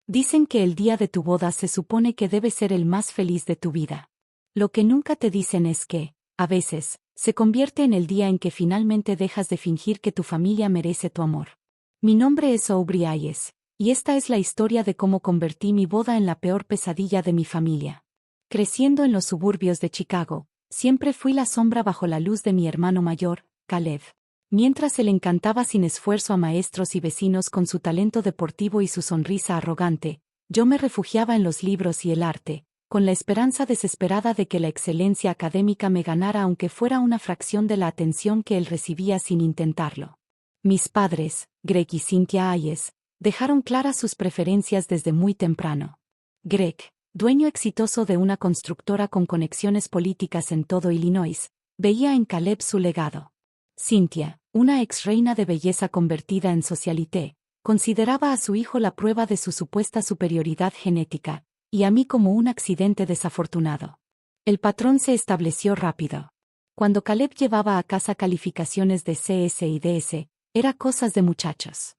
Dicen que el día de tu boda se supone que debe ser el más feliz de tu vida. Lo que nunca te dicen es que, a veces, se convierte en el día en que finalmente dejas de fingir que tu familia merece tu amor. Mi nombre es Aubrey Hayes, y esta es la historia de cómo convertí mi boda en la peor pesadilla de mi familia. Creciendo en los suburbios de Chicago, siempre fui la sombra bajo la luz de mi hermano mayor, Caleb. Mientras él encantaba sin esfuerzo a maestros y vecinos con su talento deportivo y su sonrisa arrogante, yo me refugiaba en los libros y el arte, con la esperanza desesperada de que la excelencia académica me ganara aunque fuera una fracción de la atención que él recibía sin intentarlo. Mis padres, Greg y Cynthia Hayes, dejaron claras sus preferencias desde muy temprano. Greg, dueño exitoso de una constructora con conexiones políticas en todo Illinois, veía en Caleb su legado. Cynthia, una ex reina de belleza convertida en socialité, consideraba a su hijo la prueba de su supuesta superioridad genética, y a mí como un accidente desafortunado. El patrón se estableció rápido. Cuando Caleb llevaba a casa calificaciones de CS y DS, era cosas de muchachos.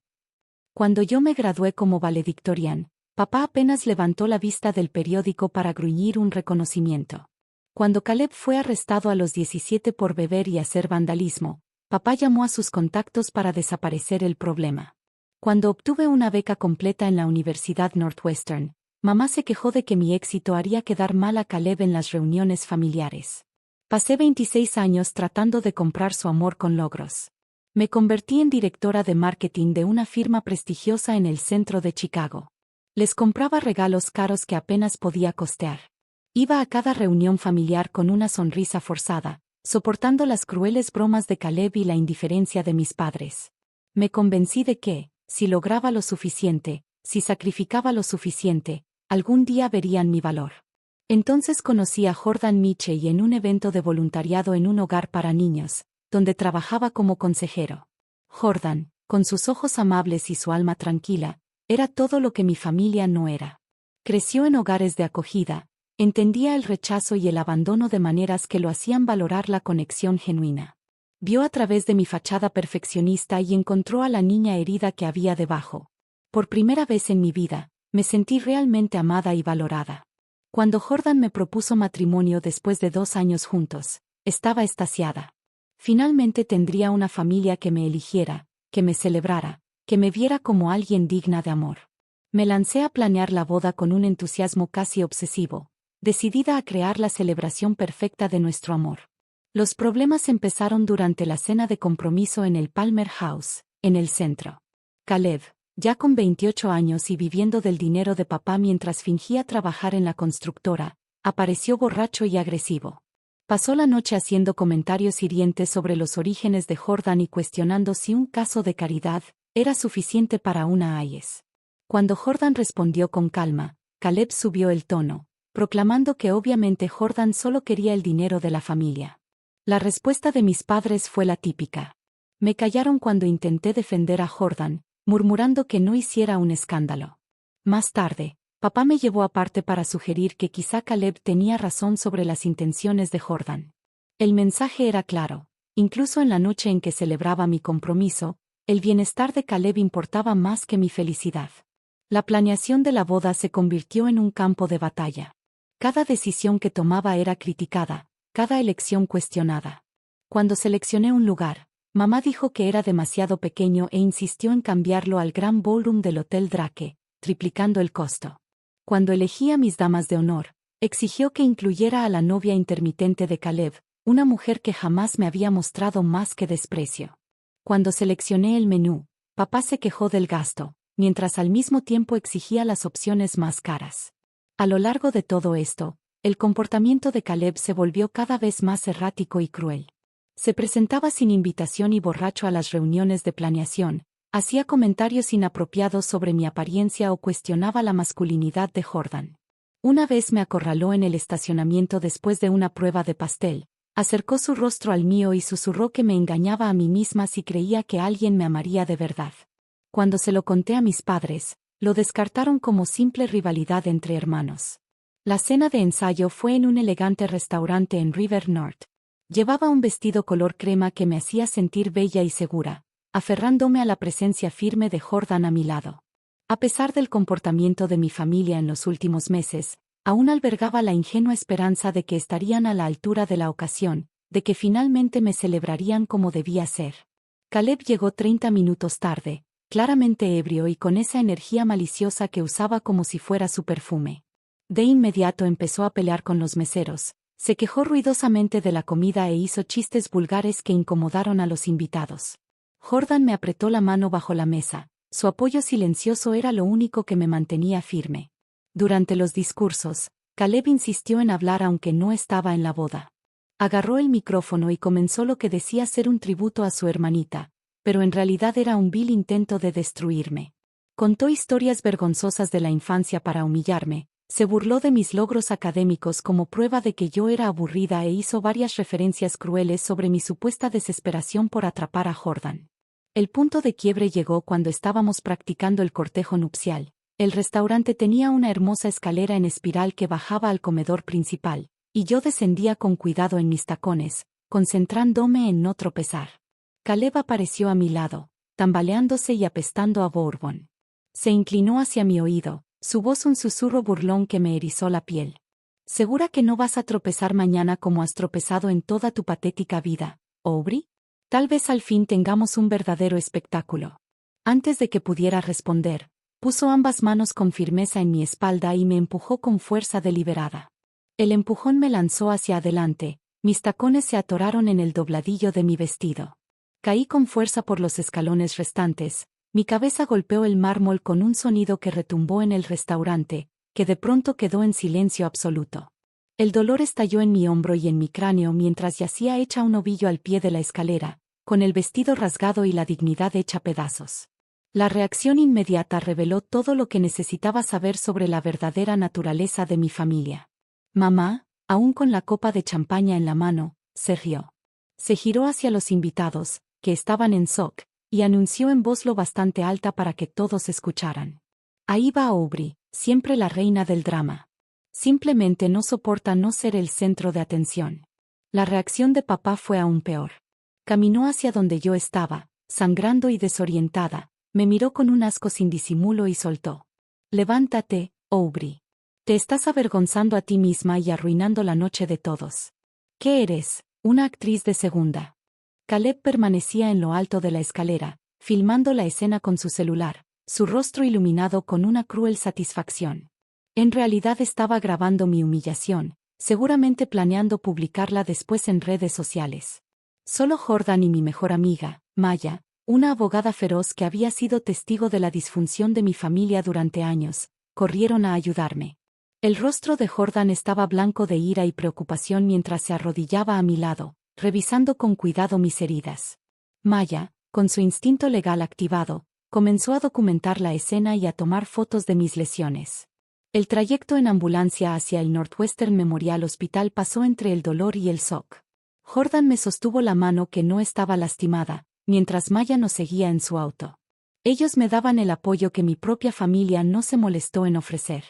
Cuando yo me gradué como valedictorian, papá apenas levantó la vista del periódico para gruñir un reconocimiento. Cuando Caleb fue arrestado a los 17 por beber y hacer vandalismo, papá llamó a sus contactos para desaparecer el problema. Cuando obtuve una beca completa en la Universidad Northwestern, mamá se quejó de que mi éxito haría quedar mal a Caleb en las reuniones familiares. Pasé 26 años tratando de comprar su amor con logros. Me convertí en directora de marketing de una firma prestigiosa en el centro de Chicago. Les compraba regalos caros que apenas podía costear. Iba a cada reunión familiar con una sonrisa forzada, soportando las crueles bromas de Caleb y la indiferencia de mis padres. Me convencí de que, si lograba lo suficiente, si sacrificaba lo suficiente, algún día verían mi valor. Entonces conocí a Jordan Michey en un evento de voluntariado en un hogar para niños, donde trabajaba como consejero. Jordan, con sus ojos amables y su alma tranquila, era todo lo que mi familia no era. Creció en hogares de acogida, entendía el rechazo y el abandono de maneras que lo hacían valorar la conexión genuina. Vio a través de mi fachada perfeccionista y encontró a la niña herida que había debajo. Por primera vez en mi vida, me sentí realmente amada y valorada. Cuando Jordan me propuso matrimonio después de 2 años juntos, estaba extasiada. Finalmente tendría una familia que me eligiera, que me celebrara, que me viera como alguien digna de amor. Me lancé a planear la boda con un entusiasmo casi obsesivo, decidida a crear la celebración perfecta de nuestro amor. Los problemas empezaron durante la cena de compromiso en el Palmer House, en el centro. Caleb, ya con 28 años y viviendo del dinero de papá mientras fingía trabajar en la constructora, apareció borracho y agresivo. Pasó la noche haciendo comentarios hirientes sobre los orígenes de Jordan y cuestionando si un caso de caridad era suficiente para una Hayes. Cuando Jordan respondió con calma, Caleb subió el tono, proclamando que obviamente Jordan solo quería el dinero de la familia. La respuesta de mis padres fue la típica. Me callaron cuando intenté defender a Jordan, murmurando que no hiciera un escándalo. Más tarde, papá me llevó aparte para sugerir que quizá Caleb tenía razón sobre las intenciones de Jordan. El mensaje era claro, incluso en la noche en que celebraba mi compromiso, el bienestar de Caleb importaba más que mi felicidad. La planeación de la boda se convirtió en un campo de batalla. Cada decisión que tomaba era criticada, cada elección cuestionada. Cuando seleccioné un lugar, mamá dijo que era demasiado pequeño e insistió en cambiarlo al gran ballroom del Hotel Drake, triplicando el costo. Cuando elegí a mis damas de honor, exigió que incluyera a la novia intermitente de Caleb, una mujer que jamás me había mostrado más que desprecio. Cuando seleccioné el menú, papá se quejó del gasto, mientras al mismo tiempo exigía las opciones más caras. A lo largo de todo esto, el comportamiento de Caleb se volvió cada vez más errático y cruel. Se presentaba sin invitación y borracho a las reuniones de planeación, hacía comentarios inapropiados sobre mi apariencia o cuestionaba la masculinidad de Jordan. Una vez me acorraló en el estacionamiento después de una prueba de pastel, acercó su rostro al mío y susurró que me engañaba a mí misma si creía que alguien me amaría de verdad. Cuando se lo conté a mis padres, lo descartaron como simple rivalidad entre hermanos. La cena de ensayo fue en un elegante restaurante en River North. Llevaba un vestido color crema que me hacía sentir bella y segura, aferrándome a la presencia firme de Jordan a mi lado. A pesar del comportamiento de mi familia en los últimos meses, aún albergaba la ingenua esperanza de que estarían a la altura de la ocasión, de que finalmente me celebrarían como debía ser. Caleb llegó 30 minutos tarde, claramente ebrio y con esa energía maliciosa que usaba como si fuera su perfume. De inmediato empezó a pelear con los meseros, se quejó ruidosamente de la comida e hizo chistes vulgares que incomodaron a los invitados. Jordan me apretó la mano bajo la mesa, su apoyo silencioso era lo único que me mantenía firme. Durante los discursos, Caleb insistió en hablar aunque no estaba en la boda. Agarró el micrófono y comenzó lo que decía ser un tributo a su hermanita, pero en realidad era un vil intento de destruirme. Contó historias vergonzosas de la infancia para humillarme, se burló de mis logros académicos como prueba de que yo era aburrida e hizo varias referencias crueles sobre mi supuesta desesperación por atrapar a Jordan. El punto de quiebre llegó cuando estábamos practicando el cortejo nupcial. El restaurante tenía una hermosa escalera en espiral que bajaba al comedor principal, y yo descendía con cuidado en mis tacones, concentrándome en no tropezar. Caleb apareció a mi lado, tambaleándose y apestando a bourbon. Se inclinó hacia mi oído, su voz un susurro burlón que me erizó la piel. ¿Segura que no vas a tropezar mañana como has tropezado en toda tu patética vida, Aubrey? Tal vez al fin tengamos un verdadero espectáculo. Antes de que pudiera responder, puso ambas manos con firmeza en mi espalda y me empujó con fuerza deliberada. El empujón me lanzó hacia adelante, mis tacones se atoraron en el dobladillo de mi vestido. Caí con fuerza por los escalones restantes, mi cabeza golpeó el mármol con un sonido que retumbó en el restaurante, que de pronto quedó en silencio absoluto. El dolor estalló en mi hombro y en mi cráneo mientras yacía hecha un ovillo al pie de la escalera, con el vestido rasgado y la dignidad hecha pedazos. La reacción inmediata reveló todo lo que necesitaba saber sobre la verdadera naturaleza de mi familia. Mamá, aún con la copa de champaña en la mano, se rió. Se giró hacia los invitados, que estaban en shock, y anunció en voz lo bastante alta para que todos escucharan. Ahí va Aubrey, siempre la reina del drama. Simplemente no soporta no ser el centro de atención. La reacción de papá fue aún peor. Caminó hacia donde yo estaba, sangrando y desorientada, me miró con un asco sin disimulo y soltó. Levántate, Aubrey. Te estás avergonzando a ti misma y arruinando la noche de todos. ¿Qué eres? ¿Una actriz de segunda? Caleb permanecía en lo alto de la escalera, filmando la escena con su celular, su rostro iluminado con una cruel satisfacción. En realidad estaba grabando mi humillación, seguramente planeando publicarla después en redes sociales. Solo Jordan y mi mejor amiga, Maya, una abogada feroz que había sido testigo de la disfunción de mi familia durante años, corrieron a ayudarme. El rostro de Jordan estaba blanco de ira y preocupación mientras se arrodillaba a mi lado, revisando con cuidado mis heridas. Maya, con su instinto legal activado, comenzó a documentar la escena y a tomar fotos de mis lesiones. El trayecto en ambulancia hacia el Northwestern Memorial Hospital pasó entre el dolor y el shock. Jordan me sostuvo la mano que no estaba lastimada, mientras Maya nos seguía en su auto. Ellos me daban el apoyo que mi propia familia no se molestó en ofrecer.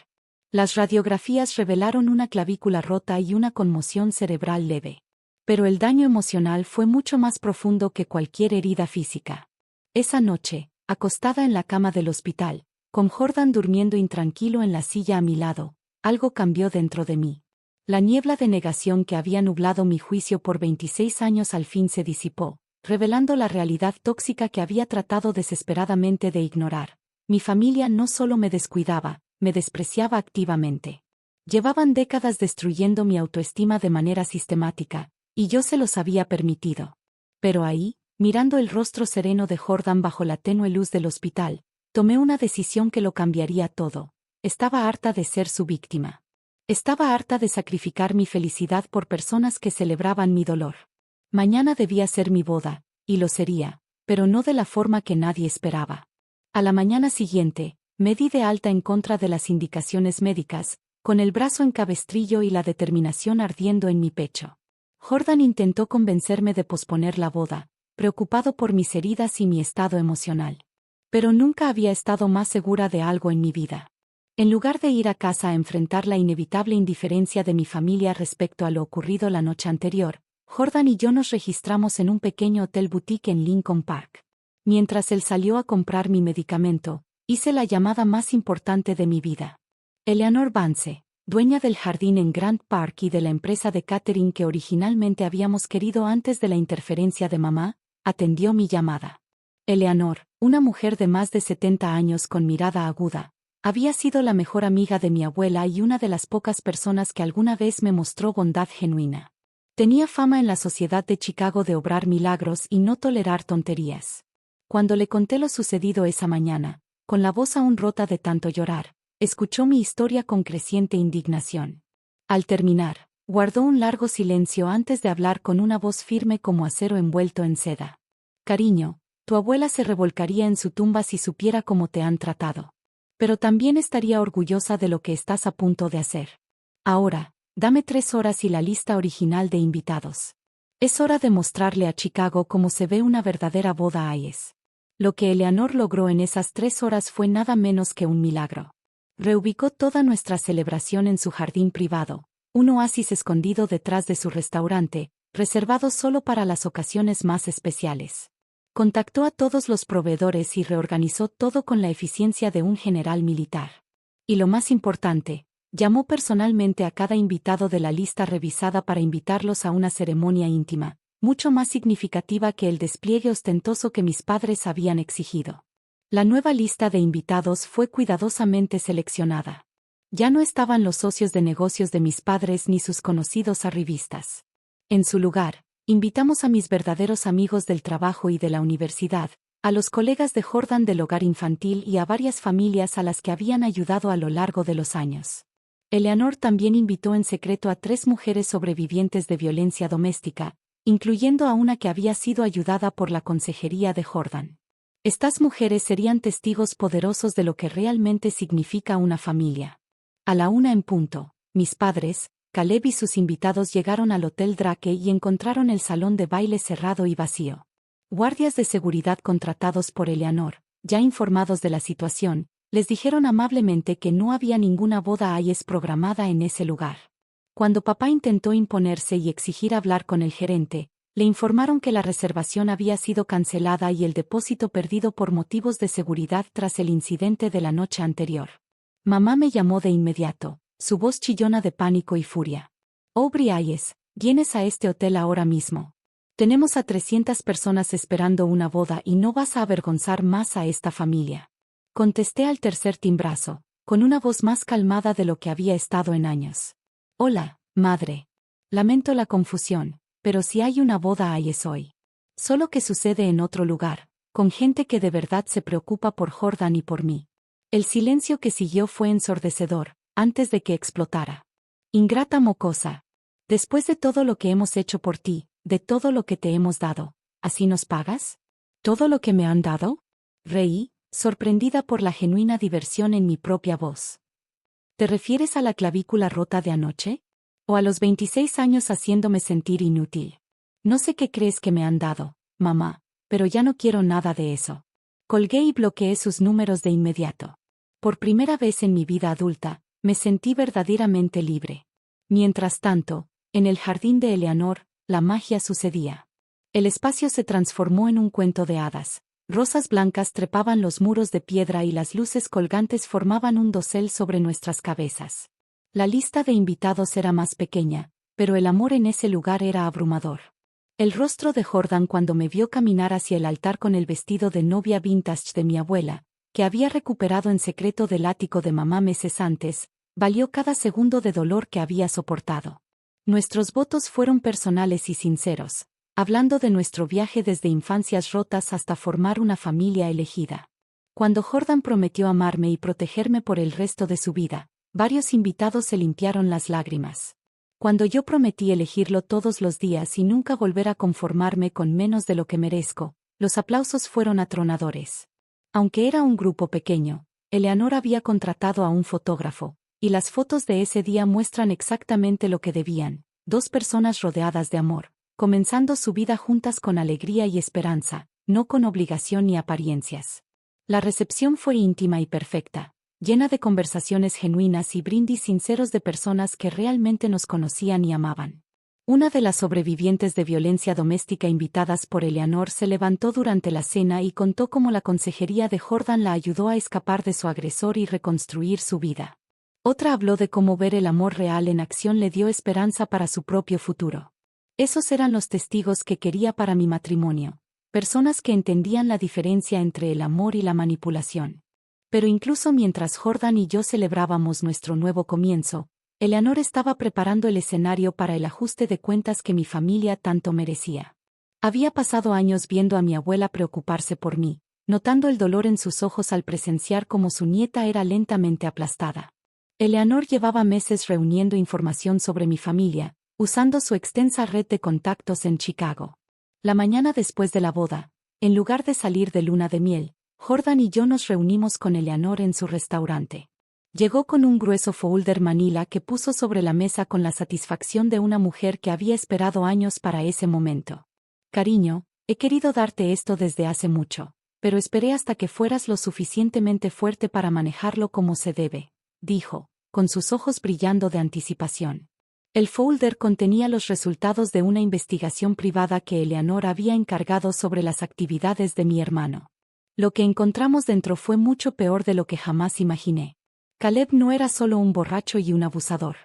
Las radiografías revelaron una clavícula rota y una conmoción cerebral leve. Pero el daño emocional fue mucho más profundo que cualquier herida física. Esa noche, acostada en la cama del hospital, con Jordan durmiendo intranquilo en la silla a mi lado, algo cambió dentro de mí. La niebla de negación que había nublado mi juicio por 26 años al fin se disipó, revelando la realidad tóxica que había tratado desesperadamente de ignorar. Mi familia no solo me descuidaba, me despreciaba activamente. Llevaban décadas destruyendo mi autoestima de manera sistemática, y yo se los había permitido. Pero ahí, mirando el rostro sereno de Jordan bajo la tenue luz del hospital, tomé una decisión que lo cambiaría todo. Estaba harta de ser su víctima. Estaba harta de sacrificar mi felicidad por personas que celebraban mi dolor. Mañana debía ser mi boda, y lo sería, pero no de la forma que nadie esperaba. A la mañana siguiente, me di de alta en contra de las indicaciones médicas, con el brazo en cabestrillo y la determinación ardiendo en mi pecho. Jordan intentó convencerme de posponer la boda, preocupado por mis heridas y mi estado emocional. Pero nunca había estado más segura de algo en mi vida. En lugar de ir a casa a enfrentar la inevitable indiferencia de mi familia respecto a lo ocurrido la noche anterior, Jordan y yo nos registramos en un pequeño hotel boutique en Lincoln Park. Mientras él salió a comprar mi medicamento, Hice la llamada más importante de mi vida. Eleanor Vance, dueña del jardín en Grant Park y de la empresa de catering que originalmente habíamos querido antes de la interferencia de mamá, atendió mi llamada. Eleanor, una mujer de más de 70 años con mirada aguda, había sido la mejor amiga de mi abuela y una de las pocas personas que alguna vez me mostró bondad genuina. Tenía fama en la sociedad de Chicago de obrar milagros y no tolerar tonterías. Cuando le conté lo sucedido esa mañana, con la voz aún rota de tanto llorar, escuchó mi historia con creciente indignación. Al terminar, guardó un largo silencio antes de hablar con una voz firme como acero envuelto en seda. Cariño, tu abuela se revolcaría en su tumba si supiera cómo te han tratado. Pero también estaría orgullosa de lo que estás a punto de hacer. Ahora, dame 3 horas y la lista original de invitados. Es hora de mostrarle a Chicago cómo se ve una verdadera boda Hayes. Lo que Eleanor logró en esas 3 horas fue nada menos que un milagro. Reubicó toda nuestra celebración en su jardín privado, un oasis escondido detrás de su restaurante, reservado solo para las ocasiones más especiales. Contactó a todos los proveedores y reorganizó todo con la eficiencia de un general militar. Y lo más importante, llamó personalmente a cada invitado de la lista revisada para invitarlos a una ceremonia íntima, mucho más significativa que el despliegue ostentoso que mis padres habían exigido. La nueva lista de invitados fue cuidadosamente seleccionada. Ya no estaban los socios de negocios de mis padres ni sus conocidos arribistas. En su lugar, invitamos a mis verdaderos amigos del trabajo y de la universidad, a los colegas de Jordan del hogar infantil y a varias familias a las que habían ayudado a lo largo de los años. Eleanor también invitó en secreto a 3 mujeres sobrevivientes de violencia doméstica, incluyendo a una que había sido ayudada por la consejería de Jordan. Estas mujeres serían testigos poderosos de lo que realmente significa una familia. A la 1 en punto, mis padres, Caleb y sus invitados llegaron al Hotel Drake y encontraron el salón de baile cerrado y vacío. Guardias de seguridad contratados por Eleanor, ya informados de la situación, les dijeron amablemente que no había ninguna boda Hayes programada en ese lugar. Cuando papá intentó imponerse y exigir hablar con el gerente, le informaron que la reservación había sido cancelada y el depósito perdido por motivos de seguridad tras el incidente de la noche anterior. Mamá me llamó de inmediato, su voz chillona de pánico y furia. Aubrey Hayes, vienes a este hotel ahora mismo. Tenemos a 300 personas esperando una boda y no vas a avergonzar más a esta familia. Contesté al tercer timbrazo, con una voz más calmada de lo que había estado en años. Hola, madre. Lamento la confusión, pero si hay una boda Hayes hoy. Solo que sucede en otro lugar, con gente que de verdad se preocupa por Jordan y por mí. El silencio que siguió fue ensordecedor, antes de que explotara. Ingrata mocosa. Después de todo lo que hemos hecho por ti, de todo lo que te hemos dado, ¿así nos pagas? ¿Todo lo que me han dado? Reí, sorprendida por la genuina diversión en mi propia voz. ¿Te refieres a la clavícula rota de anoche? ¿O a los 26 años haciéndome sentir inútil? No sé qué crees que me han dado, mamá, pero ya no quiero nada de eso. Colgué y bloqueé sus números de inmediato. Por primera vez en mi vida adulta, me sentí verdaderamente libre. Mientras tanto, en el jardín de Eleanor, la magia sucedía. El espacio se transformó en un cuento de hadas. Rosas blancas trepaban los muros de piedra y las luces colgantes formaban un dosel sobre nuestras cabezas. La lista de invitados era más pequeña, pero el amor en ese lugar era abrumador. El rostro de Jordan cuando me vio caminar hacia el altar con el vestido de novia vintage de mi abuela, que había recuperado en secreto del ático de mamá meses antes, valió cada segundo de dolor que había soportado. Nuestros votos fueron personales y sinceros, hablando de nuestro viaje desde infancias rotas hasta formar una familia elegida. Cuando Jordan prometió amarme y protegerme por el resto de su vida, varios invitados se limpiaron las lágrimas. Cuando yo prometí elegirlo todos los días y nunca volver a conformarme con menos de lo que merezco, los aplausos fueron atronadores. Aunque era un grupo pequeño, Eleanor había contratado a un fotógrafo, y las fotos de ese día muestran exactamente lo que debían: 2 personas rodeadas de amor, comenzando su vida juntas con alegría y esperanza, no con obligación ni apariencias. La recepción fue íntima y perfecta, llena de conversaciones genuinas y brindis sinceros de personas que realmente nos conocían y amaban. Una de las sobrevivientes de violencia doméstica invitadas por Eleanor se levantó durante la cena y contó cómo la consejería de Jordan la ayudó a escapar de su agresor y reconstruir su vida. Otra habló de cómo ver el amor real en acción le dio esperanza para su propio futuro. Esos eran los testigos que quería para mi matrimonio, personas que entendían la diferencia entre el amor y la manipulación. Pero incluso mientras Jordan y yo celebrábamos nuestro nuevo comienzo, Eleanor estaba preparando el escenario para el ajuste de cuentas que mi familia tanto merecía. Había pasado años viendo a mi abuela preocuparse por mí, notando el dolor en sus ojos al presenciar cómo su nieta era lentamente aplastada. Eleanor llevaba meses reuniendo información sobre mi familia, usando su extensa red de contactos en Chicago. La mañana después de la boda, en lugar de salir de luna de miel, Jordan y yo nos reunimos con Eleanor en su restaurante. Llegó con un grueso folder manila que puso sobre la mesa con la satisfacción de una mujer que había esperado años para ese momento. Cariño, he querido darte esto desde hace mucho, pero esperé hasta que fueras lo suficientemente fuerte para manejarlo como se debe, dijo, con sus ojos brillando de anticipación. El folder contenía los resultados de una investigación privada que Eleanor había encargado sobre las actividades de mi hermano. Lo que encontramos dentro fue mucho peor de lo que jamás imaginé. Caleb no era solo un borracho y un abusador.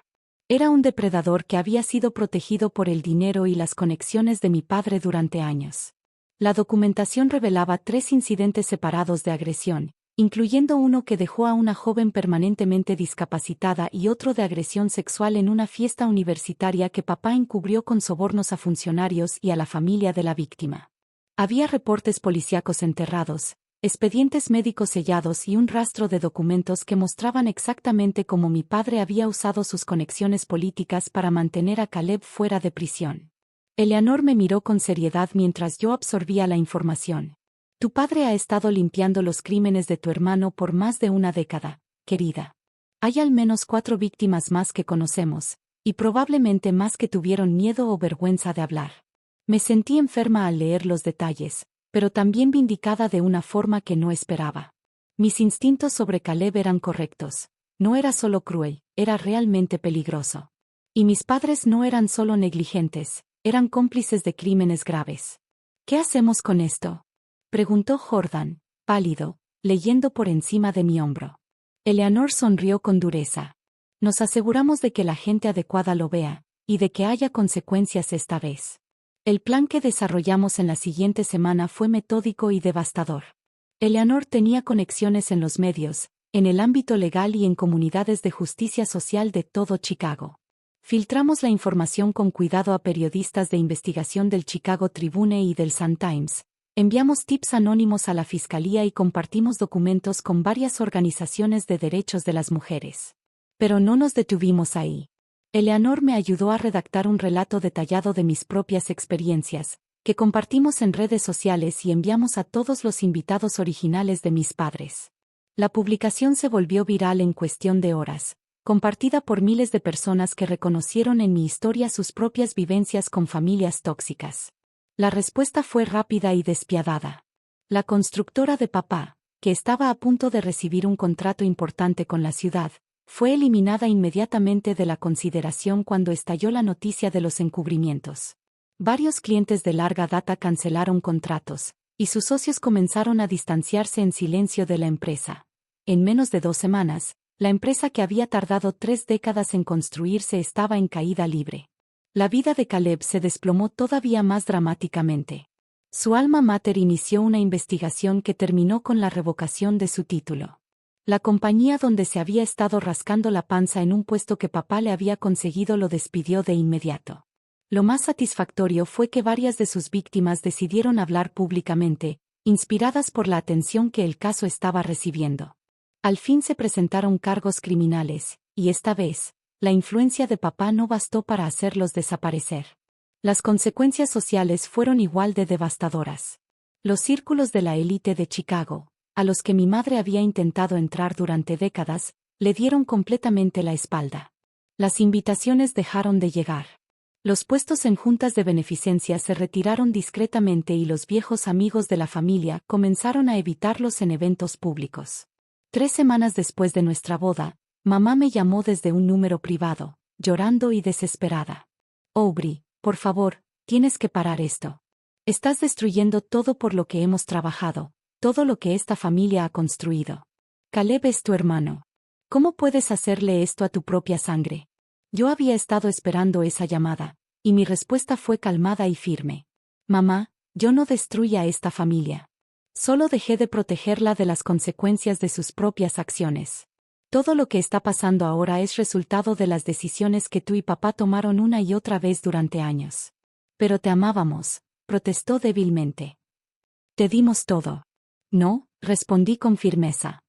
Era un depredador que había sido protegido por el dinero y las conexiones de mi padre durante años. La documentación revelaba 3 incidentes separados de agresión, incluyendo uno que dejó a una joven permanentemente discapacitada y otro de agresión sexual en una fiesta universitaria que papá encubrió con sobornos a funcionarios y a la familia de la víctima. Había reportes policíacos enterrados, expedientes médicos sellados y un rastro de documentos que mostraban exactamente cómo mi padre había usado sus conexiones políticas para mantener a Caleb fuera de prisión. Eleanor me miró con seriedad mientras yo absorbía la información. Tu padre ha estado limpiando los crímenes de tu hermano por más de una década, querida. Hay al menos 4 víctimas más que conocemos, y probablemente más que tuvieron miedo o vergüenza de hablar. Me sentí enferma al leer los detalles, pero también vindicada de una forma que no esperaba. Mis instintos sobre Caleb eran correctos. No era solo cruel, era realmente peligroso. Y mis padres no eran solo negligentes, eran cómplices de crímenes graves. ¿Qué hacemos con esto?, preguntó Jordan, pálido, leyendo por encima de mi hombro. Eleanor sonrió con dureza. Nos aseguramos de que la gente adecuada lo vea, y de que haya consecuencias esta vez. El plan que desarrollamos en la siguiente semana fue metódico y devastador. Eleanor tenía conexiones en los medios, en el ámbito legal y en comunidades de justicia social de todo Chicago. Filtramos la información con cuidado a periodistas de investigación del Chicago Tribune y del Sun-Times. Enviamos tips anónimos a la fiscalía y compartimos documentos con varias organizaciones de derechos de las mujeres. Pero no nos detuvimos ahí. Eleanor me ayudó a redactar un relato detallado de mis propias experiencias, que compartimos en redes sociales y enviamos a todos los invitados originales de mis padres. La publicación se volvió viral en cuestión de horas, compartida por miles de personas que reconocieron en mi historia sus propias vivencias con familias tóxicas. La respuesta fue rápida y despiadada. La constructora de papá, que estaba a punto de recibir un contrato importante con la ciudad, fue eliminada inmediatamente de la consideración cuando estalló la noticia de los encubrimientos. Varios clientes de larga data cancelaron contratos, y sus socios comenzaron a distanciarse en silencio de la empresa. En menos de 2 semanas, la empresa que había tardado 3 décadas en construirse estaba en caída libre. La vida de Caleb se desplomó todavía más dramáticamente. Su alma mater inició una investigación que terminó con la revocación de su título. La compañía donde se había estado rascando la panza en un puesto que papá le había conseguido lo despidió de inmediato. Lo más satisfactorio fue que varias de sus víctimas decidieron hablar públicamente, inspiradas por la atención que el caso estaba recibiendo. Al fin se presentaron cargos criminales, y esta vez, la influencia de papá no bastó para hacerlos desaparecer. Las consecuencias sociales fueron igual de devastadoras. Los círculos de la élite de Chicago, a los que mi madre había intentado entrar durante décadas, le dieron completamente la espalda. Las invitaciones dejaron de llegar. Los puestos en juntas de beneficencia se retiraron discretamente y los viejos amigos de la familia comenzaron a evitarlos en eventos públicos. 3 semanas después de nuestra boda, mamá me llamó desde un número privado, llorando y desesperada. Aubrey, Por favor, tienes que parar esto. Estás destruyendo todo por lo que hemos trabajado, todo lo que esta familia ha construido. Caleb es tu hermano. ¿Cómo puedes hacerle esto a tu propia sangre? Yo había estado esperando esa llamada, y mi respuesta fue calmada y firme. Mamá, yo no destruí a esta familia. Solo dejé de protegerla de las consecuencias de sus propias acciones. Todo lo que está pasando ahora es resultado de las decisiones que tú y papá tomaron una y otra vez durante años. Pero te amábamos, protestó débilmente. Te dimos todo. No, respondí con firmeza.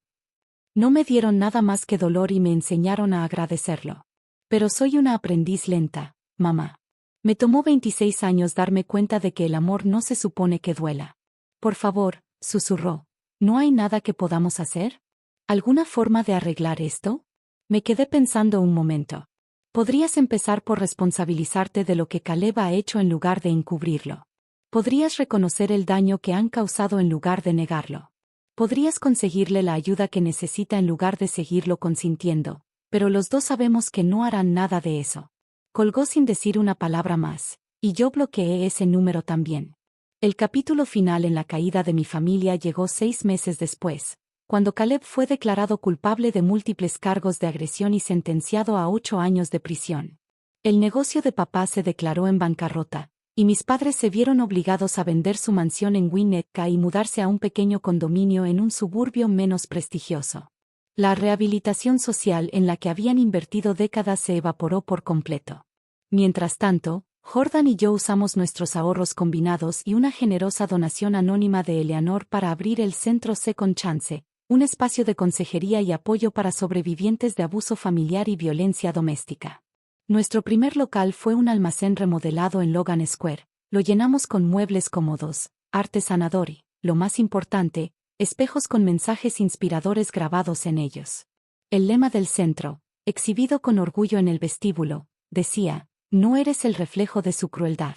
No me dieron nada más que dolor y me enseñaron a agradecerlo. Pero soy una aprendiz lenta, mamá. Me tomó 26 años darme cuenta de que el amor no se supone que duela. Por favor, susurró. ¿No hay nada que podamos hacer? ¿Alguna forma de arreglar esto? Me quedé pensando un momento. Podrías empezar por responsabilizarte de lo que Caleb ha hecho en lugar de encubrirlo. Podrías reconocer el daño que han causado en lugar de negarlo. Podrías conseguirle la ayuda que necesita en lugar de seguirlo consintiendo, pero los dos sabemos que no harán nada de eso. Colgó sin decir una palabra más, y yo bloqueé ese número también. El capítulo final en la caída de mi familia llegó 6 meses después, cuando Caleb fue declarado culpable de múltiples cargos de agresión y sentenciado a 8 años de prisión. El negocio de papá se declaró en bancarrota, y mis padres se vieron obligados a vender su mansión en Winnetka y mudarse a un pequeño condominio en un suburbio menos prestigioso. La rehabilitación social en la que habían invertido décadas se evaporó por completo. Mientras tanto, Jordan y yo usamos nuestros ahorros combinados y una generosa donación anónima de Eleanor para abrir el Centro Second Chance, un espacio de consejería y apoyo para sobrevivientes de abuso familiar y violencia doméstica. Nuestro primer local fue un almacén remodelado en Logan Square. Lo llenamos con muebles cómodos, artesanador y, lo más importante, espejos con mensajes inspiradores grabados en ellos. El lema del centro, exhibido con orgullo en el vestíbulo, decía: no eres el reflejo de su crueldad.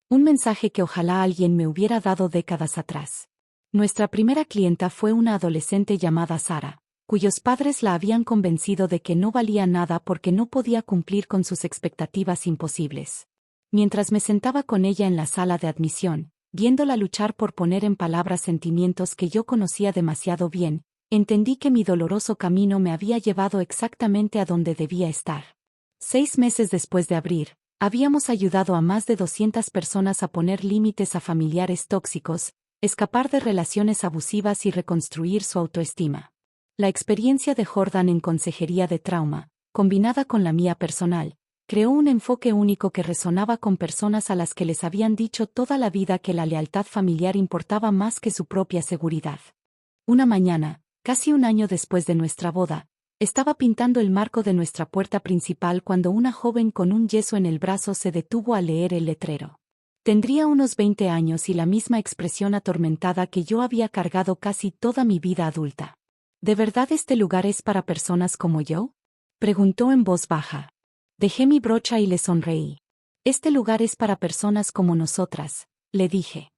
Un mensaje que ojalá alguien me hubiera dado décadas atrás. Nuestra primera clienta fue una adolescente llamada Sara, cuyos padres la habían convencido de que no valía nada porque no podía cumplir con sus expectativas imposibles. Mientras me sentaba con ella en la sala de admisión, viéndola luchar por poner en palabras sentimientos que yo conocía demasiado bien, entendí que mi doloroso camino me había llevado exactamente a donde debía estar. 6 meses después de abrir, habíamos ayudado a más de 200 personas a poner límites a familiares tóxicos, escapar de relaciones abusivas y reconstruir su autoestima. La experiencia de Jordan en consejería de trauma, combinada con la mía personal, creó un enfoque único que resonaba con personas a las que les habían dicho toda la vida que la lealtad familiar importaba más que su propia seguridad. Una mañana, casi un año después de nuestra boda, estaba pintando el marco de nuestra puerta principal cuando una joven con un yeso en el brazo se detuvo a leer el letrero. Tendría unos 20 años y la misma expresión atormentada que yo había cargado casi toda mi vida adulta. ¿De verdad este lugar es para personas como yo? Preguntó en voz baja. Dejé mi brocha y le sonreí. Este lugar es para personas como nosotras, le dije.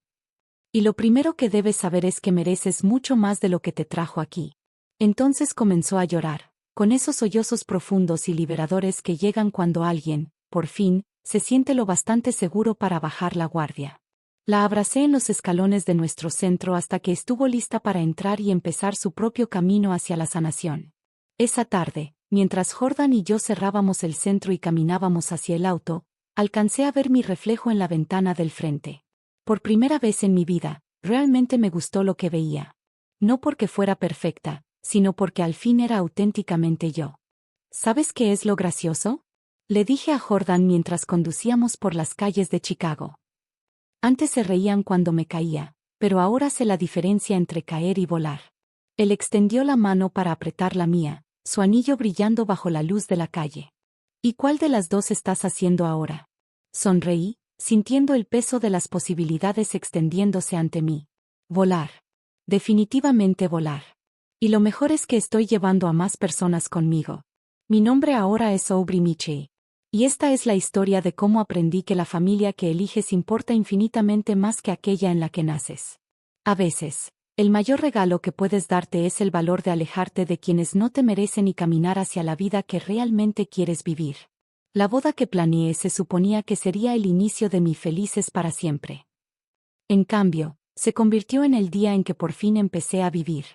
Y lo primero que debes saber es que mereces mucho más de lo que te trajo aquí. Entonces comenzó a llorar, con esos sollozos profundos y liberadores que llegan cuando alguien, por fin, se siente lo bastante seguro para bajar la guardia. La abracé en los escalones de nuestro centro hasta que estuvo lista para entrar y empezar su propio camino hacia la sanación. Esa tarde, mientras Jordan y yo cerrábamos el centro y caminábamos hacia el auto, alcancé a ver mi reflejo en la ventana del frente. Por primera vez en mi vida, realmente me gustó lo que veía. No porque fuera perfecta, sino porque al fin era auténticamente yo. ¿Sabes qué es lo gracioso? Le dije a Jordan mientras conducíamos por las calles de Chicago. Antes se reían cuando me caía, pero ahora sé la diferencia entre caer y volar. Él extendió la mano para apretar la mía, su anillo brillando bajo la luz de la calle. ¿Y cuál de las dos estás haciendo ahora? Sonreí, sintiendo el peso de las posibilidades extendiéndose ante mí. Volar. Definitivamente volar. Y lo mejor es que estoy llevando a más personas conmigo. Mi nombre ahora es Aubrey Michie. Y esta es la historia de cómo aprendí que la familia que eliges importa infinitamente más que aquella en la que naces. A veces, el mayor regalo que puedes darte es el valor de alejarte de quienes no te merecen y caminar hacia la vida que realmente quieres vivir. La boda que planeé se suponía que sería el inicio de mi felices para siempre. En cambio, se convirtió en el día en que por fin empecé a vivir.